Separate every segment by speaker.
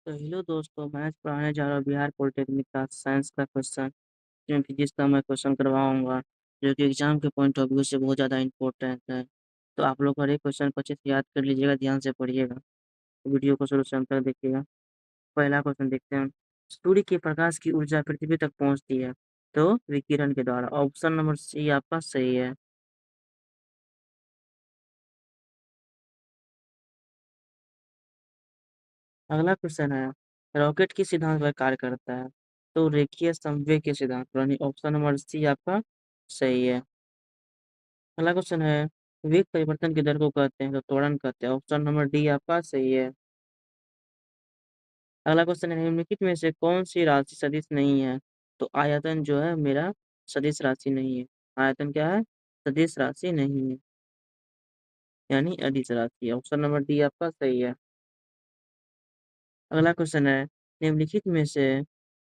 Speaker 1: तो हेलो दोस्तों, मैं आज पढ़ाने जा रहा हूँ बिहार पॉलिटेक्निक का साइंस का क्वेश्चन जो फिजिक्स का मैं क्वेश्चन करवाऊंगा जो कि एग्जाम के पॉइंट ऑफ व्यू से बहुत ज़्यादा इंपॉर्टेंट है। तो आप लोग हर एक क्वेश्चन को अच्छे से याद कर लीजिएगा, ध्यान से पढ़िएगा, वीडियो को शुरू से अंत तक देखिएगा। पहला क्वेश्चन देखते हैं। सूर्य के प्रकाश की ऊर्जा पृथ्वी तक पहुंचती है तो विकिरण के द्वारा। ऑप्शन नंबर सी आपका सही है। अगला क्वेश्चन है, रॉकेट किस सिद्धांत पर कार्य करता है? तो रेखीय संवेग के सिद्धांत पर, यानी ऑप्शन नंबर सी आपका सही है। अगला क्वेश्चन है, वेग परिवर्तन की दर को कहते हैं तो त्वरण कहते हैं। ऑप्शन नंबर डी आपका सही है। अगला क्वेश्चन है, निम्नलिखित में से कौन सी राशि सदिश नहीं है? तो आयतन जो है मेरा सदिश राशि नहीं है। आयतन क्या है? सदिश राशि नहीं है, यानी अदिश राशि है। ऑप्शन नंबर डी आपका सही है। अगला क्वेश्चन है, निम्नलिखित में से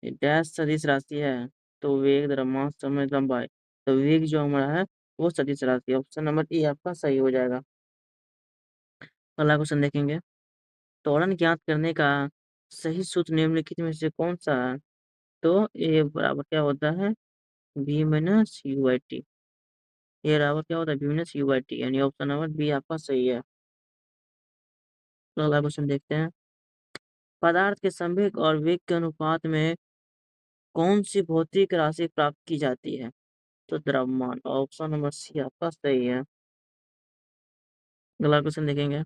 Speaker 1: डैश सदिश राशि है? तो वेग, द्रव्यमान, समय, लंबाई। तो वेग जो हमारा है वो सदिश राशि है। ऑप्शन नंबर ई आपका सही हो जाएगा। अगला क्वेश्चन देखेंगे, त्वरण ज्ञात करने का सही सूत्र निम्नलिखित में से कौन सा है? तो ए बराबर क्या होता है? B minus U by T. A बराबर क्या होता है? B minus U by T, यानी ऑप्शन नंबर बी आपका सही है। तो अगला क्वेश्चन देखते हैं, पदार्थ के संवेग और वेग के अनुपात में कौन सी भौतिक राशि प्राप्त की जाती है? तो द्रव्यमान। ऑप्शन नंबर सी आपका सही है। अगला क्वेश्चन देखेंगे,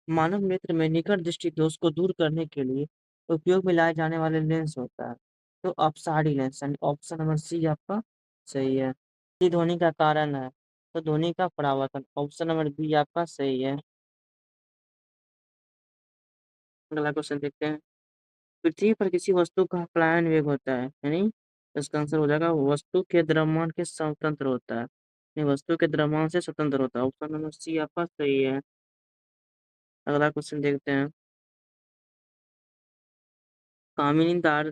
Speaker 1: मानव नेत्र में निकट दृष्टि दोष को दूर करने के लिए उपयोग में लाए जाने वाले लेंस होता है। तो अपसारी लेंस, यानी ऑप्शन नंबर सी आपका सही है। ये ध्वनि का कारण है तो ध्वनि का परावर्तन। ऑप्शन नंबर बी आपका सही है। अगला क्वेश्चन देखते हैं, पृथ्वी पर किसी वस्तु का पलायन वेग होता है, यानी इसका आंसर हो जाएगा वस्तु के द्रव्यमान के स्वतंत्र होता है, यानी वस्तु के द्रव्यमान से स्वतंत्र होता है। ऑप्शन नंबर सी आपका सही है। अगला क्वेश्चन देखते हैं, कामिनी तार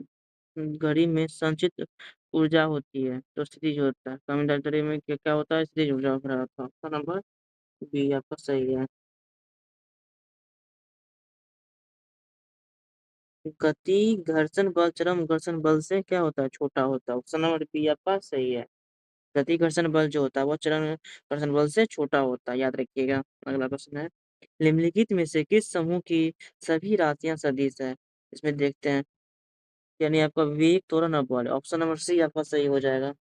Speaker 1: घड़ी में संचित ऊर्जा होती है तो स्थितिज होता है। कामिनी तार घड़ी में क्या क्या होता है? स्थितिज ऊर्जा भरा होता है। ऑप्शन नंबर बी आपका सही है। गति घर्षण बल चरम घर्षण बल से क्या होता है? छोटा होता है। ऑप्शन नंबर बी आपका सही है। गति घर्षण बल जो होता है वो चरण घर्षण बल से छोटा होता है, याद रखिएगा। अगला क्वेश्चन है, निम्नलिखित में से किस समूह की सभी राशियां सदिश है? इसमें देखते हैं, यानी आपका वेग, त्वरण और बल। ऑप्शन नंबर सी आपका सही हो जाएगा।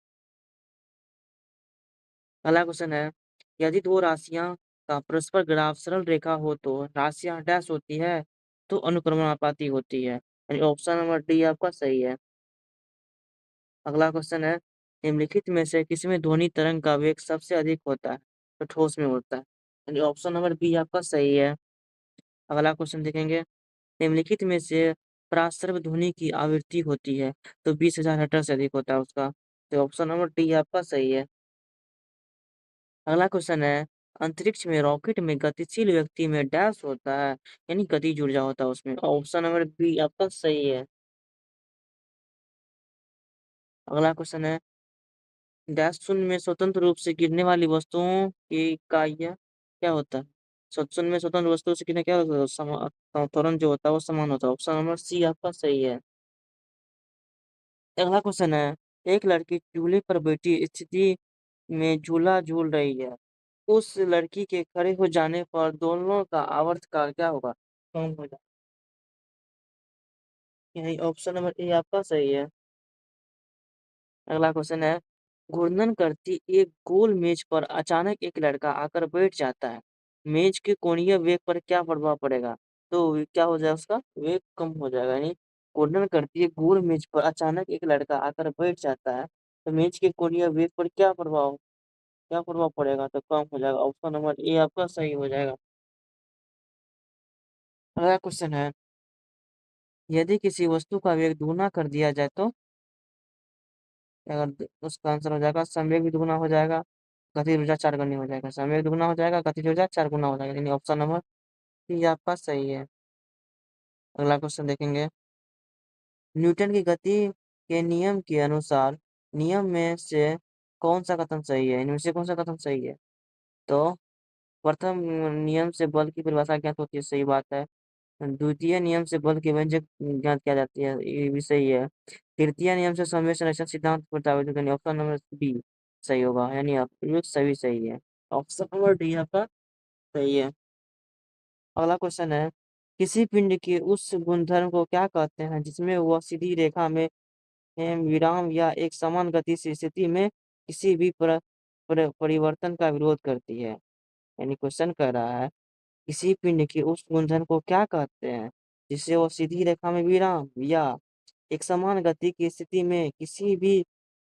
Speaker 1: अगला क्वेश्चन है, यदि दो राशियां का परस्पर ग्राफ सरल रेखा हो तो राशियां डैश होती है? तो अनुक्रमानुपाती होती है, यानी ऑप्शन नंबर डी आपका सही है। अगला क्वेश्चन है, निम्नलिखित में से किसमें ध्वनि तरंग का वेग सबसे अधिक होता है? तो ठोस में होता है, यानी ऑप्शन नंबर बी आपका सही है। अगला क्वेश्चन देखेंगे, निम्नलिखित में से प्रासर्व ध्वनि की आवृत्ति होती है तो 20,000 हर्ट्ज से अधिक होता है उसका। तो ऑप्शन नंबर डी आपका सही है। अगला क्वेश्चन है, अंतरिक्ष में रॉकेट में गतिशील व्यक्ति में डैश होता है, यानी गतिज ऊर्जा होता है उसमें। ऑप्शन नंबर बी आपका सही है। अगला क्वेश्चन है, डैश शून्य में स्वतंत्र रूप से गिरने वाली वस्तुओं की इकाइयाँ क्या होता है? शून्य में स्वतंत्र वस्तु से गिरने क्या होता है? त्वरण जो होता है वो समान होता है। ऑप्शन नंबर सी आपका सही है। अगला क्वेश्चन है, एक लड़की झूले पर बैठी स्थिति में झूला झूल रही है, उस लड़की के खड़े हो जाने पर दोनों का आवर्त काल क्या होगा? कम हो जाए, यही ऑप्शन नंबर ए आपका सही है। अगला क्वेश्चन है, घूर्णन करती एक गोल मेज पर अचानक एक लड़का आकर बैठ जाता है, मेज के कोणीय वेग पर क्या प्रभाव पड़ेगा? तो क्या हो जाएगा? उसका वेग कम हो जाएगा, यानी घूर्णन करती एक गोल मेज पर अचानक एक लड़का आकर बैठ जाता है तो मेज के कोणीय वेग पर क्या प्रभाव पड़ेगा? तो कम हो जाएगा। ऑप्शन नंबर ए आपका सही हो जाएगा। अगला क्वेश्चन है, यदि किसी वस्तु का वेग दुगुना कर दिया जाए तो? अगर उसका आंसर हो जाएगा संवेग भी दुगुना हो जाएगा, गतिज ऊर्जा 4 गुनी हो जाएगा। संवेग दुगुना हो जाएगा, गतिज ऊर्जा 4 गुना हो जाएगा, यानी ऑप्शन नंबर सी आपका सही है। अगला क्वेश्चन देखेंगे, न्यूटन की गति के नियम के अनुसार नियम में से कौन सा कथन सही है? इनमें से कौन सा कथन सही है? तो प्रथम नियम से बल की परिभाषा ज्ञात होती है, सही बात है। द्वितीय नियम से बल की व्यंजक ज्ञात किया जाती है, ये भी सही है। तृतीय नियम से समय संरक्षण सिद्धांत प्रस्तावित करनी, ऑप्शन नंबर बी सही होगा, यानी आप सभी सही है। ऑप्शन नंबर डी आपका सही है। अगला क्वेश्चन है, किसी पिंड के उस गुणधर्म को क्या कहते हैं जिसमें वह सीधी रेखा में विराम या एक समान गति की स्थिति में किसी भी परिवर्तन का विरोध करती है। यानी क्वेश्चन कह रहा है, किसी पिंड के उस गुणधर्म को क्या कहते हैं जिससे वो सीधी रेखा में विराम या एक समान गति की स्थिति में किसी भी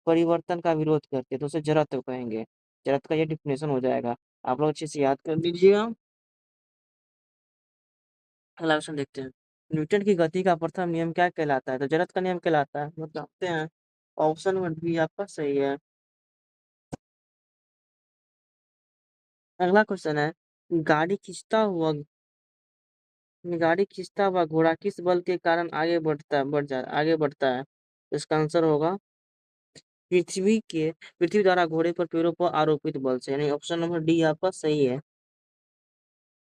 Speaker 1: परिवर्तन का विरोध करते हैं, तो उसे जड़त्व कहेंगे। जड़त्व का ये डिफिनेशन हो जाएगा, आप लोग अच्छे से याद कर लीजिएगा। अगला क्वेश्चन देखते हैं, न्यूटन की गति का प्रथम नियम क्या कहलाता है? तो जड़त्व का नियम कहलाता है, बताते हैं। ऑप्शन नंबर बी आपका सही है। अगला क्वेश्चन है, गाड़ी खींचता हुआ गाड़ी खींचता हुआ घोड़ा किस बल के कारण आगे बढ़ता है? तो इसका आंसर होगा पृथ्वी द्वारा घोड़े पर पेड़ों पर आरोपित बल से, यानी ऑप्शन नंबर डी आपका सही है।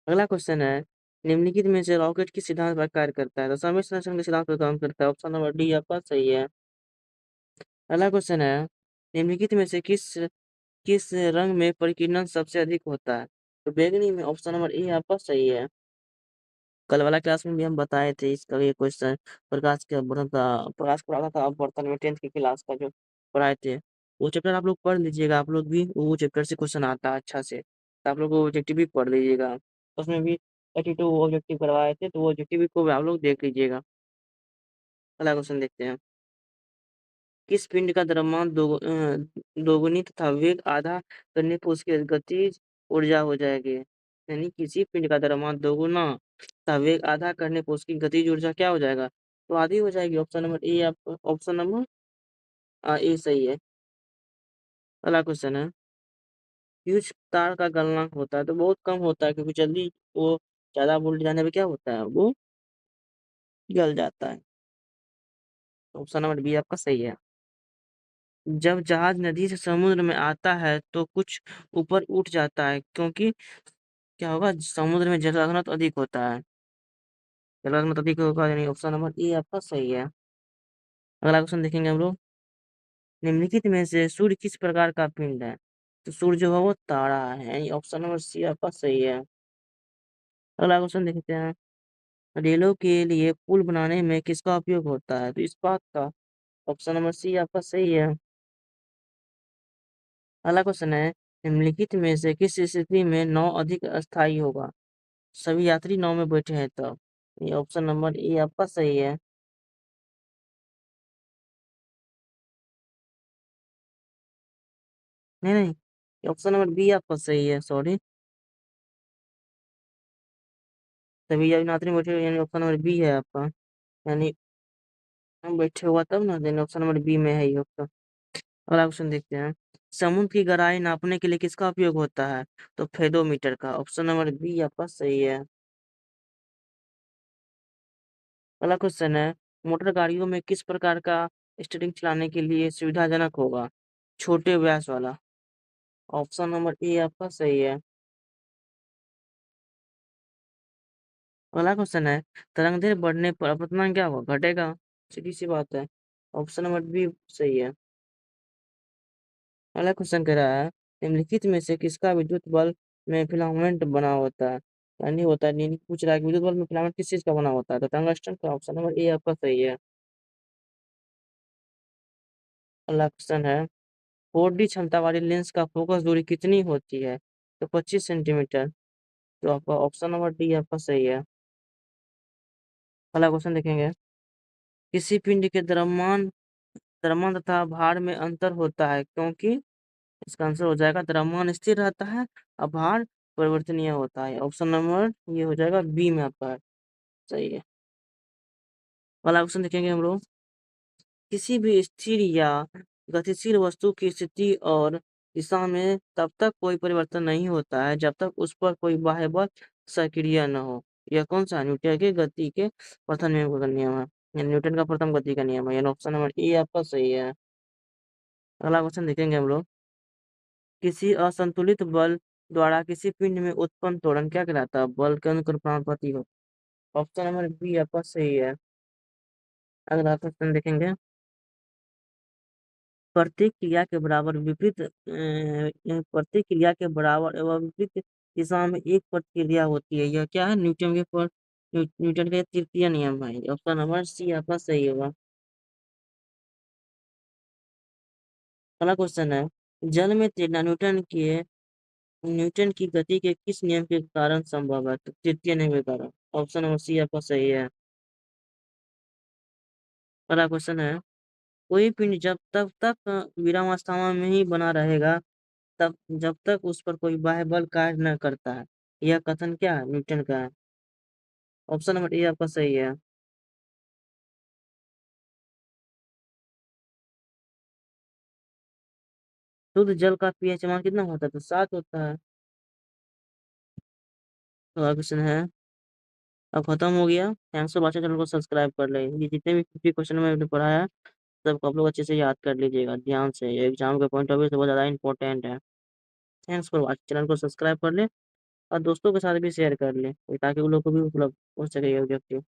Speaker 1: अगला क्वेश्चन है, निम्नलिखित में से रॉकेट किस सिद्धांत पर कार्य करता है? तो समय संरक्षण के सिद्धांत पर काम करता है, ऑप्शन नंबर डी आपका सही है। अगला क्वेश्चन है, निम्नलिखित में से किस किस रंग में परिकीर्णन सबसे अधिक होता है? तो बैगनी में, ऑप्शन नंबर ए आपका सही है। कल वाला क्लास में भी हम बताए थे इसका ये क्वेश्चन, प्रकाश को पढ़ाता था अपवर्तन में, 10th की क्लास का जो पढ़ाए थे, वो चैप्टर आप लोग पढ़ लीजिएगा। आप लोग भी वो चैप्टर से क्वेश्चन आता है अच्छा से, तो आप लोग वो ऑब्जेक्टिव भी पढ़ लीजिएगा। उसमें भी 32 ऑब्जेक्टिव करवाए थे, तो वो ऑब्जेक्टिव को भी आप लोग देख लीजिएगा। अगला क्वेश्चन देखते हैं, किस पिंड का द्रव्यमान दोगुनी तथा वेग आधा करने पर उसकी गतिज ऊर्जा हो जाएगी? यानी किसी पिंड का द्रव्यमान दोगुना तथा वेग आधा करने पर उसकी गतिज ऊर्जा क्या हो जाएगा? तो आधी हो जाएगी, ऑप्शन नंबर ए। आप ऑप्शन नंबर ए सही है। अगला क्वेश्चन है, फ्यूज तार का गलनांक होता है, तो बहुत कम होता है क्योंकि जल्दी वो ज्यादा वोल्ट जाने पे क्या होता है, वो गल जाता है। ऑप्शन नंबर बी आपका सही है। जब जहाज नदी से समुद्र में आता है तो कुछ ऊपर उठ जाता है, क्योंकि क्या होगा, समुद्र में जलघनत्व अधिक होता है। जलघनत्व अधिक होगा, यानी ऑप्शन नंबर ए आपका सही है। अगला क्वेश्चन देखेंगे हम लोग, निम्नलिखित में से सूर्य किस प्रकार का पिंड है? तो सूर्य जो है वो तारा है, यानी ऑप्शन नंबर सी आपका सही है। अगला क्वेश्चन देखते हैं, रेलों के लिए पुल बनाने में किसका उपयोग होता है? तो इस्पात का, ऑप्शन नंबर सी आपका सही है। अगला क्वेश्चन है, निम्नलिखित में से किस स्थिति में नाव अधिक अस्थायी होगा? सभी यात्री नाव में बैठे हैं तब, ये ऑप्शन नंबर ए आपका सही है। नहीं नहीं, ये ऑप्शन नंबर बी आपका सही है, सॉरी। सभी यात्री बैठे हुए, यानी ऑप्शन नंबर बी है आपका, यानी हम बैठे हुआ तब ना, यानी ऑप्शन नंबर बी में है ये ऑप्शन। अगला क्वेश्चन देखते हैं, समुद्र की गहराई नापने के लिए किसका उपयोग होता है? तो फेदोमीटर का, ऑप्शन नंबर बी आपका सही है। अगला क्वेश्चन है, मोटर गाड़ियों में किस प्रकार का स्टीयरिंग चलाने के लिए सुविधाजनक होगा? छोटे व्यास वाला, ऑप्शन नंबर ए आपका सही है। अगला क्वेश्चन है, तरंग दैर्ध्य बढ़ने पर अपवर्तनांक क्या होगा, घटेगा? सीधी सी बात है, ऑप्शन नंबर बी सही है। अगला क्वेश्चन कह रहा है, निम्नलिखित में से किसका विद्युत बल्ब में फिलामेंट बना होता है? यानी होता है, यानी पूछ रहा है कि विद्युत बल्ब में फिलामेंट किस चीज का बना होता है? तो टंगस्टन का, ऑप्शन नंबर ए आपका सही है। अगला क्वेश्चन है, 4D क्षमता वाली लेंस का फोकस दूरी कितनी होती है? तो 25 सेंटीमीटर, तो आपका ऑप्शन नंबर डी आपका सही है। अगला क्वेश्चन देखेंगे, किसी पिंड के द्रव्यमान तथा भार में अंतर होता है, क्योंकि इसका आंसर हो जाएगा, द्रव्यमान स्थिर रहता है और भार परिवर्तनीय होता है, ऑप्शन नंबर ये हो जाएगा बी में आपका सही है। अगला क्वेश्चन देखेंगे हम लोग, किसी भी स्थिर या गतिशील वस्तु की स्थिति और दिशा में तब तक कोई परिवर्तन नहीं होता है जब तक उस पर कोई बाह्य बल सक्रिय न हो। यह कौन सा, न्यूटन के गति के प्रथम नियम का नियम है, यानी न्यूटन का प्रथम गति का नियम है, यानी ऑप्शन नंबर ए आपका सही है। अगला क्वेश्चन देखेंगे हम लोग, किसी असंतुलित बल द्वारा किसी पिंड में उत्पन्न त्वरण क्या कहलाता है? बल के अनुक्रमानुपाती हो, ऑप्शन नंबर बी आपका सही है। अगला क्वेश्चन देखेंगे। प्रत्येक क्रिया के बराबर विपरीत प्रत्येक क्रिया के बराबर एवं विपरीत दिशा में एक प्रतिक्रिया होती है। यह क्या है? न्यूटन का तृतीय नियम है। ऑप्शन नंबर सी आपका सही होगा। अगला क्वेश्चन है। जल में तैरना न्यूटन की गति के किस नियम के कारण संभव है? तो तृतीय नियम के कारण। ऑप्शन नंबर सी आपका सही है। अगला क्वेश्चन है। कोई पिंड जब तब तक विरामावस्था में ही बना रहेगा तब जब तक उस पर कोई बाह्य बल कार्य न करता है। यह कथन क्या है? न्यूटन का है। ऑप्शन नंबर ए आपका सही है। शुद्ध जल का पीएच मान कितना होता है? तो 7 होता है। तो अगला क्वेश्चन है। अब खत्म हो गया। Thanks for watching. चैनल को सब्सक्राइब कर ले। ये जितने भी 50 क्वेश्चन मैंने पढ़ाया है सबको आप लोग अच्छे से याद कर लीजिएगा ध्यान से। एग्जाम के पॉइंट ऑफ व्यू से बहुत ज्यादा इंपॉर्टेंट है। Thanks for watching. चैनल को सब्सक्राइब कर ले और दोस्तों के साथ भी शेयर कर ले ताकि उन लोग को भी मतलब हो सके ये ऑब्जेक्टिव।